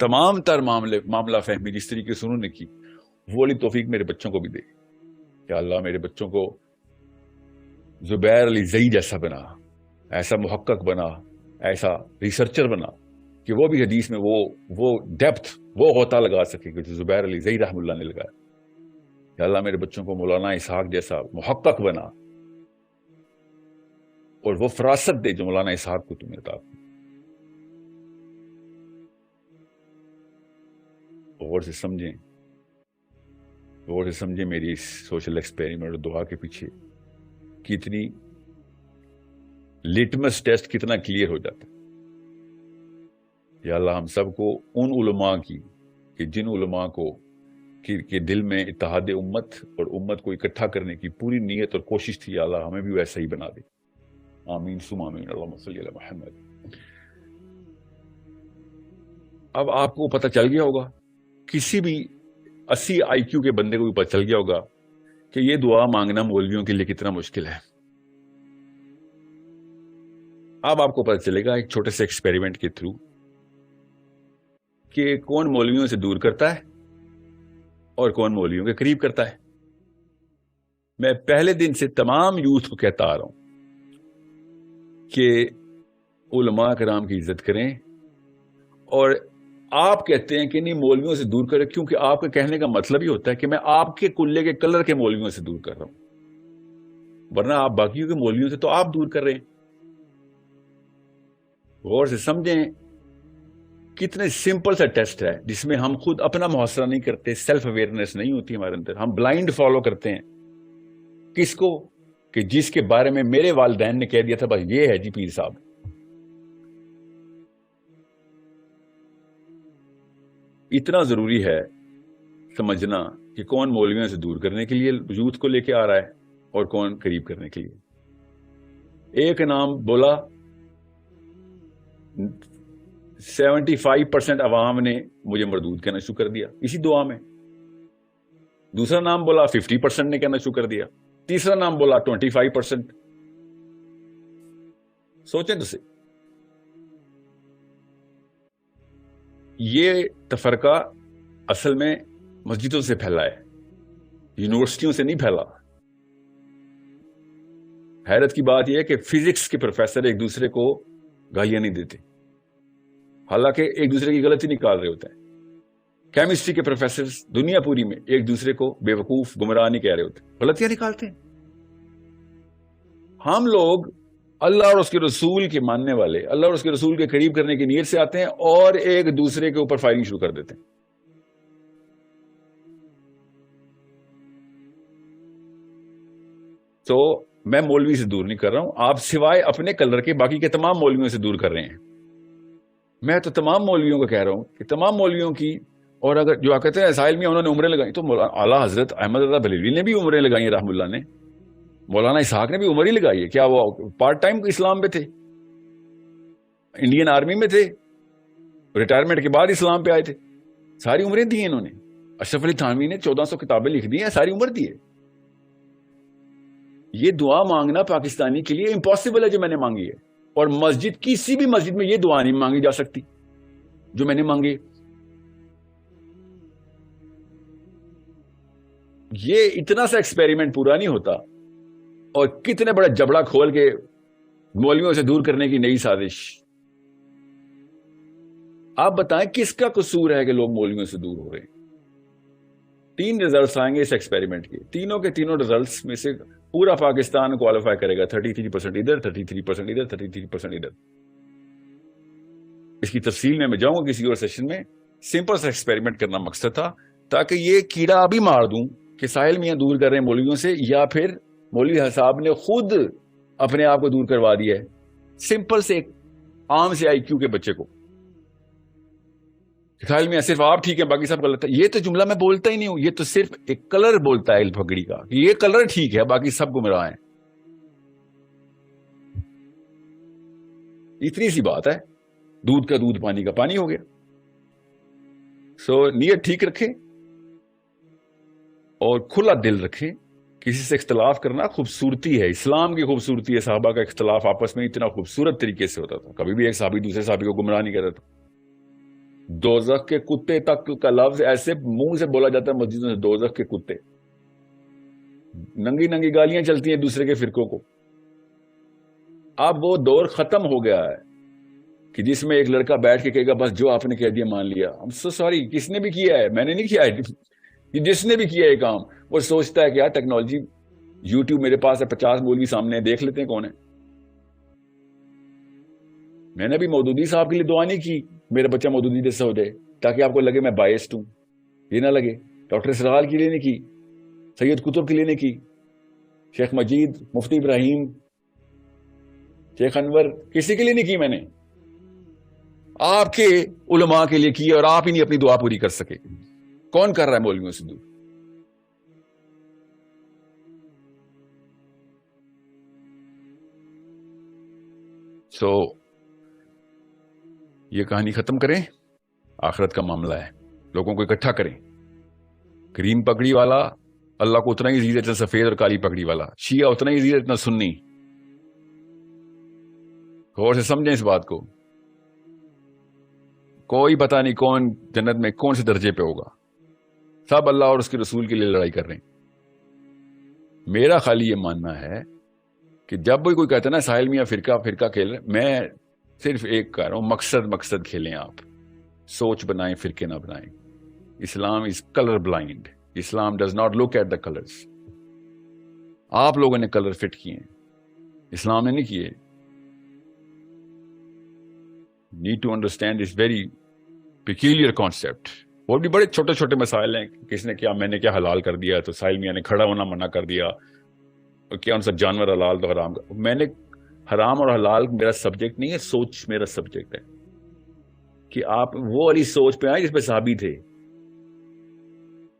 تمام تر معاملہ فہمی جس طریقے سے انہوں نے کی، وہ والی توفیق میرے بچوں کو بھی دے کہ اللہ میرے بچوں کو زبیر علی زئی جیسا بنا، ایسا محقق بنا، ایسا ریسرچر بنا کہ وہ بھی حدیث میں وہ ڈیپتھ، وہ غوطہ لگا سکے کہ جو زبیر علی زئی رحم اللہ نے لگایا. کہ اللہ میرے بچوں کو مولانا اسحاق جیسا محقق بنا اور وہ فراست دے جو مولانا اسحاق کو تمہیں عطا. غور سے سمجھیں میری اس سوشل ایکسپیریمنٹ اور دعا کے پیچھے کتنی لٹمس ٹیسٹ کتنا کلیئر ہو جاتا ہے. یا اللہ ہم سب کو ان علماء کی، کہ جن علماء کو کہ دل میں اتحاد امت اور امت کو اکٹھا کرنے کی پوری نیت اور کوشش تھی، یا اللہ ہمیں بھی ویسا ہی بنا دے. آمین ثم آمین. اللہم صلی علی محمد. اب آپ کو پتہ چل گیا ہوگا، کسی بھی 80 IQ کے بندے کو بھی پتہ چل گیا ہوگا کہ یہ دعا مانگنا مولویوں کے لیے کتنا مشکل ہے. اب آپ کو پتہ چلے گا ایک چھوٹے سے ایکسپیریمنٹ کے تھرو کہ کون مولویوں سے دور کرتا ہے اور کون مولویوں کے قریب کرتا ہے. میں پہلے دن سے تمام یوتھ کو کہتا آ رہا ہوں کہ علماء کرام کی عزت کریں، اور آپ کہتے ہیں کہ نہیں مولویوں سے دور کریں، کیونکہ آپ کے کہنے کا مطلب ہی ہوتا ہے کہ میں آپ کے کلے کے کلر کے مولویوں سے دور کر رہا ہوں، ورنہ آپ باقیوں کے مولویوں سے تو آپ دور کر رہے ہیں. غور سے سمجھیں کتنے سمپل سا ٹیسٹ ہے جس میں ہم خود اپنا محاصرہ نہیں کرتے، سیلف اویئرنیس نہیں ہوتی ہمارے اندر. ہم بلائنڈ فالو کرتے ہیں کس کو؟ کہ جس کے بارے میں میرے والدین نے کہہ دیا تھا بس یہ ہے جی پیر صاحب. اتنا ضروری ہے سمجھنا کہ کون مولویوں سے دور کرنے کے لیے یوتھ کو لے کے آ رہا ہے اور کون قریب کرنے کے لیے. ایک نام بولا 75% عوام نے مجھے مردود کہنا شروع کر دیا اسی دعا میں. دوسرا نام بولا 50% نے کہنا شروع کر دیا. تیسرا نام بولا 25%. سوچیں تو سے، یہ تفرقہ اصل میں مسجدوں سے پھیلا ہے، یونیورسٹیوں سے نہیں پھیلا. حیرت کی بات یہ ہے کہ فزکس کے پروفیسر ایک دوسرے کو گالیاں نہیں دیتے، حالانکہ ایک دوسرے کی غلطی نکال رہے ہوتے ہیں. کیمسٹری کے پروفیسر دنیا پوری میں ایک دوسرے کو بے وقوف گمراہ نہیں کہہ رہے ہوتے، غلطیاں نکالتے ہیں. ہم لوگ اللہ اور اس کے رسول کے ماننے والے، اللہ اور اس کے رسول کے قریب کرنے کی نیت سے آتے ہیں اور ایک دوسرے کے اوپر فائرنگ شروع کر دیتے ہیں. تو میں مولوی سے دور نہیں کر رہا ہوں، آپ سوائے اپنے کلر کے باقی کے تمام مولویوں سے دور کر رہے ہیں. میں تو تمام مولویوں کو کہہ رہا ہوں کہ تمام مولویوں کی، اور اگر جو کہتے ہیں اسائل میں انہوں نے عمریں لگائی، تو اعلیٰ حضرت احمد رضا بریلوی نے بھی عمریں لگائی رحم اللہ نے، مولانا اسحاق نے بھی عمر ہی لگائی ہے. کیا وہ پارٹ ٹائم اسلام میں تھے؟ انڈین آرمی میں تھے، ریٹائرمنٹ کے بعد اسلام پہ آئے تھے. ساری عمریں دی ہیں انہوں نے. اشرف علی تھانوی نے 1400 کتابیں لکھ دی ہیں، ساری عمر دی ہے. یہ دعا مانگنا پاکستانی کے لیے امپاسبل ہے جو میں نے مانگی ہے، اور مسجد کسی بھی مسجد میں یہ دعا نہیں مانگی جا سکتی جو میں نے مانگی. یہ اتنا سا ایکسپیریمنٹ پورا نہیں ہوتا، اور کتنے بڑا جبڑا کھول کے مولویوں سے دور کرنے کی نئی سازش. آپ بتائیں کس کا قصور ہے کہ لوگ مولویوں سے دور ہو رہے ہیں؟ 3 ریزلٹس آئیں گے اس ایکسپیریمنٹ کے، تینوں کے تینوں ریزلٹس میں سے پورا پاکستان کوالیفائی کرے گا. 33% ادھر، 33% ادھر، 33% ادھر. اس کی تفصیل میں جاؤں گا کسی اور سیشن میں. سمپل سا ایکسپیریمنٹ کرنا مقصد تھا تاکہ یہ کیڑا ابھی مار دوں کہ ساحل میاں دور کر رہے ہیں مولویوں سے، یا پھر مولوی صاحب نے خود اپنے آپ کو دور کروا دیا ہے. سمپل سے ایک عام سے IQ کے بچے کو خیال میں صرف آپ ٹھیک ہے باقی سب غلط ہے. یہ تو جملہ میں بولتا ہی نہیں ہوں، یہ تو صرف ایک کلر بولتا ہے الفگڑی کا، یہ کلر ٹھیک ہے باقی سب گمراہ ہیں. اتنی سی بات ہے، دودھ کا دودھ پانی کا پانی ہو گیا. سو نیت ٹھیک رکھیں اور کھلا دل رکھیں. کسی سے اختلاف کرنا خوبصورتی ہے، اسلام کی خوبصورتی ہے. صحابہ کا اختلاف آپس میں اتنا خوبصورت طریقے سے ہوتا تھا، کبھی بھی ایک صحابی دوسرے صحابی کو گمراہ نہیں کر رہا تھا. دوزخ کے کتے تک کا لفظ ایسے منہ سے بولا جاتا ہے مسجدوں سے، دوزخ کے کتے. ننگی ننگی گالیاں چلتی ہیں دوسرے کے فرقوں کو. اب وہ دور ختم ہو گیا ہے کہ جس میں ایک لڑکا بیٹھ کے کہے گا بس جو آپ نے کہہ دیا مان لیا. I'm so sorry, کس نے بھی کیا ہے؟ میں نے نہیں کیا ہے. جس نے بھی کیا ہے کام وہ سوچتا ہے کہ یار ٹیکنالوجی، یوٹیوب میرے پاس ہے، 50 مولوی سامنے، دیکھ لیتے ہیں کون ہے. میں نے بھی مودودی صاحب کے لیے دعا نہیں کی میرا بچہ مودودی جیسا ہو جائے تاکہ آپ کو لگے میں بائسڈ ہوں، یہ نہ لگے. ڈاکٹر اسرار کے لیے نہیں کی، سید قطب کے لیے نہیں کی، شیخ مجید، مفتی ابراہیم، شیخ انور، کسی کے لیے نہیں کی. میں نے آپ کے علماء کے لیے کی اور آپ ہی نہیں اپنی دعا پوری کر سکے. کون کر رہا ہے مولویوں سے دور؟ سو یہ کہانی ختم کریں. آخرت کا معاملہ ہے، لوگوں کو اکٹھا کریں. کریم پگڑی والا اللہ کو اتنا ہی عزیز ہے جتنا سفید اور کالی پگڑی والا. شیعہ اتنا ہی عزیز ہے جتنا سنی. غور سے سمجھیں اس بات کو. کوئی پتہ نہیں کون جنت میں کون سے درجے پہ ہوگا. سب اللہ اور اس کے رسول کے لیے لڑائی کر رہے ہیں. میرا خالی یہ ماننا ہے کہ جب بھی کوئی کہتا ہے نا ساحل میاں فرقہ کھیل رہے، میں صرف ایک کہہ رہا ہوں، مقصد کھیلیں آپ. سوچ بنائیں، فرقے نہ بنائیں. Islam is colour blind. Islam does not look at the colours. آپ لوگوں نے کلر فٹ کیے ہیں، اسلام نے نہیں کیے. نیڈ ٹو انڈرسٹینڈ اس ویری پیکیلیئر کانسیپٹ. اور بھی بڑے چھوٹے چھوٹے مسائل ہیں. کس نے کیا، میں نے کیا حلال کر دیا تو ساحل میاں نے کھڑا ہونا منع کر دیا. کیا ان سب جانور حلال تو حرام کا؟ میں نے حرام اور حلال میرا سبجیکٹ نہیں ہے، سوچ میرا سبجیکٹ ہے. کہ آپ وہ والی سوچ پہ آئیں جس پہ صحابی تھے.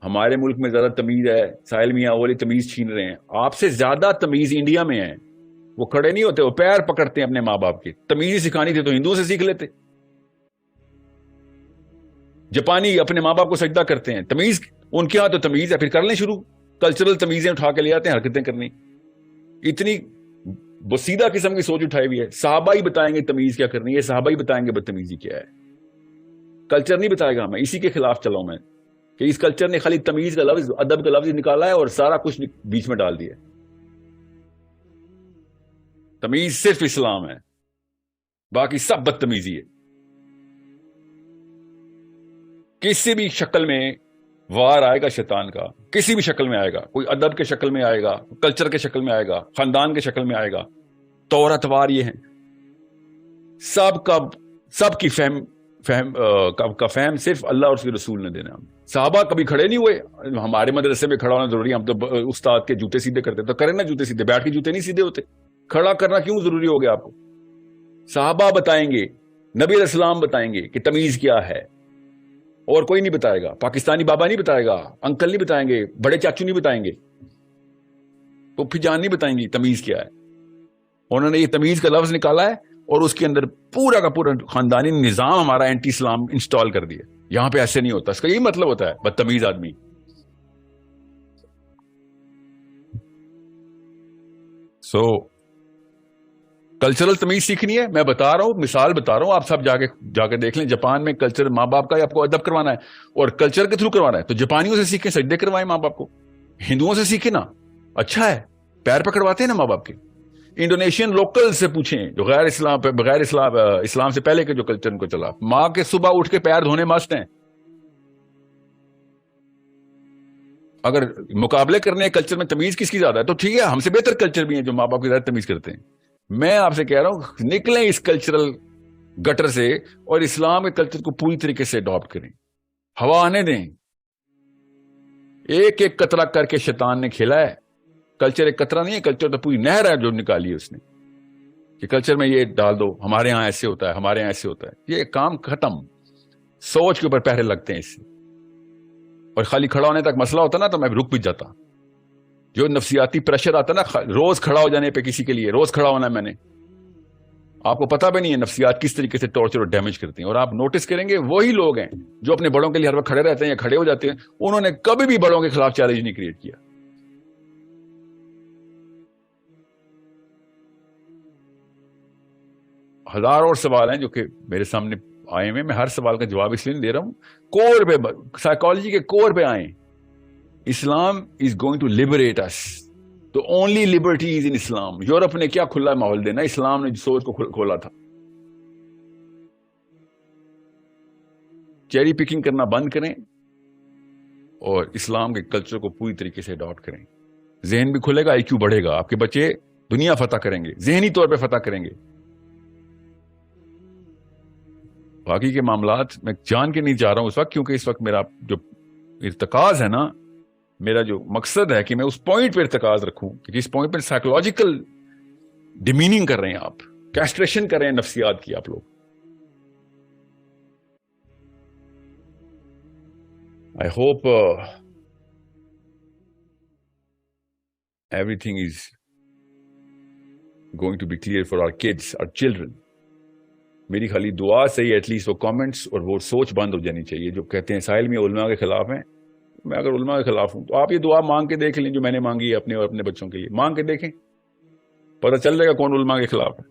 ہمارے ملک میں زیادہ تمیز ہے، ساحل میاں والی تمیز چھین رہے ہیں. آپ سے زیادہ تمیز انڈیا میں ہے. وہ کھڑے نہیں ہوتے، وہ پیر پکڑتے ہیں اپنے ماں باپ کے. تمیز سکھانی تھی تو ہندوؤں سے سیکھ لیتے. جاپانی اپنے ماں باپ کو سجدہ کرتے ہیں. تمیز ان کے ہاں تو تمیز ہے، پھر کر لیں شروع. کلچرل تمیزیں اٹھا کے لے آتے ہیں حرکتیں کرنی. اتنی بسیدہ قسم کی سوچ اٹھائی ہوئی ہے. صحابہ ہی بتائیں گے تمیز کیا کرنی ہے، صحابہ ہی بتائیں گے بدتمیزی کیا ہے. کلچر نہیں بتائے گا. میں اسی کے خلاف چلا ہوں میں کہ اس کلچر نے خالی تمیز کا لفظ، ادب کا لفظ نکالا ہے اور سارا کچھ بیچ میں ڈال دیا. تمیز صرف اسلام ہے، باقی سب بدتمیزی ہے. کسی بھی شکل میں وار آئے گا شیطان کا، کسی بھی شکل میں آئے گا. کوئی ادب کے شکل میں آئے گا، کلچر کے شکل میں آئے گا، خاندان کے شکل میں آئے گا. طور اتوار یہ ہیں. سب کی فہم صرف اللہ اور اس کے رسول نے دینا. صحابہ کبھی کھڑے نہیں ہوئے. ہمارے مدرسے میں کھڑا ہونا ضروری ہے، ہم تو استاد کے جوتے سیدھے کرتے تو کریں نا جوتے سیدھے. بیٹھ کے جوتے نہیں سیدھے ہوتے. کھڑا کرنا کیوں ضروری ہو گیا آپ کو؟ صحابہ بتائیں گے، نبی علیہ السلام بتائیں گے کہ تمیز کیا ہے. اور کوئی نہیں بتائے گا. پاکستانی بابا نہیں بتائے گا، انکل نہیں بتائیں گے، بڑے چاچو نہیں بتائیں گے، تو پھر جان نہیں بتائیں گی تمیز کیا ہے. انہوں نے یہ تمیز کا لفظ نکالا ہے اور اس کے اندر پورا کا پورا خاندانی نظام ہمارا اینٹی اسلام انسٹال کر دیا. یہاں پہ ایسے نہیں ہوتا. اس کا یہی مطلب ہوتا ہے بدتمیز آدمی. سو کلچرل تمیز سیکھنی ہے. میں بتا رہا ہوں، مثال بتا رہا ہوں. آپ سب جا کے دیکھ لیں. جاپان میں کلچر ماں باپ کا آپ کو ادب کروانا ہے اور کلچر کے تھرو کروانا ہے تو جاپانیوں سے سیکھیں، سجدے کروائیں ماں باپ کو. ہندوؤں سے سیکھیں نا، اچھا ہے، پیر پکڑواتے ہیں نا ماں باپ کے. انڈونیشین لوکل سے پوچھیں جو بغیر اسلام سے پہلے کے جو کلچر ان کو چلا. ماں کے صبح اٹھ کے پیر دھونے مست ہیں. اگر مقابلے کرنے کلچر میں تمیز کس کی زیادہ ہے تو ٹھیک ہے، ہم سے بہتر کلچر بھی ہیں جو ماں باپ کی زیادہ تمیز کرتے ہیں. میں آپ سے کہہ رہا ہوں نکلیں اس کلچرل گٹر سے اور اسلام کے کلچر کو پوری طریقے سے اڈاپٹ کریں. ہوا آنے دیں. ایک ایک قطرہ کر کے شیطان نے کھیلا ہے. کلچر ایک قطرہ نہیں ہے، کلچر تو پوری نہر ہے جو نکالی ہے اس نے کہ کلچر میں یہ ڈال دو، ہمارے ہاں ایسے ہوتا ہے، ہمارے ہاں ایسے ہوتا ہے. یہ کام ختم. سوچ کے اوپر پہرے لگتے ہیں اس سے. اور خالی کھڑا ہونے تک مسئلہ ہوتا نا تو میں رک بھی جاتا. جو نفسیاتی پریشر آتا نا روز کھڑا ہو جانے پہ کسی کے لیے، روز کھڑا ہونا ہے میں نے، آپ کو پتا بھی نہیں ہے نفسیات کس طریقے سے ٹارچر اور ڈیمیج کرتی ہیں. اور آپ نوٹس کریں گے وہی لوگ ہیں جو اپنے بڑوں کے لیے ہر وقت کھڑے رہتے ہیں یا کھڑے ہو جاتے ہیں. انہوں نے کبھی بھی بڑوں کے خلاف چیلنج نہیں کریٹ کیا. ہزار اور سوال ہیں جو کہ میرے سامنے آئے ہوئے, میں ہر سوال کا جواب اس لیے نہیں دے رہا ہوں, کور پہ, سائیکالوجی کے کور پہ آئیں. اسلام از گوئنگ ٹو لبریٹ اس, تو اونلی لبرٹی از ان اسلام. یورپ نے کیا کھلا ماحول دینا, اسلام نے سوچ کو کھولا تھا. چیری پکنگ کرنا بند کریں اور اسلام کے کلچر کو پوری طریقے سے اڈاپٹ کریں. ذہن بھی کھلے گا, آئی کیو بڑھے گا, آپ کے بچے دنیا فتح کریں گے, ذہنی طور پہ فتح کریں گے. باقی کے معاملات میں جان کے نہیں جا رہا ہوں اس وقت, کیونکہ اس وقت میرا جو ارتکاز ہے نا, میرا جو مقصد ہے کہ میں اس پوائنٹ پہ ارتکاز رکھوں, کیونکہ اس پوائنٹ پہ سائیکولوجیکل ڈیمیننگ کر رہے ہیں آپ, کیسٹریشن کر رہے ہیں نفسیات کی آپ لوگ. I hope everything is going to be clear for our kids, our children. میری خالی دعا سے ہی ایٹ لیسٹ وہ کامنٹس اور وہ سوچ بند ہو جانی چاہیے جو کہتے ہیں ساحل میں علماء کے خلاف ہیں. میں اگر علماء کے خلاف ہوں تو آپ یہ دعا مانگ کے دیکھ لیں جو میں نے مانگی ہے اپنے اور اپنے بچوں کے لیے. مانگ کے دیکھیں, پتہ چل جائے گا کون علماء کے خلاف ہے.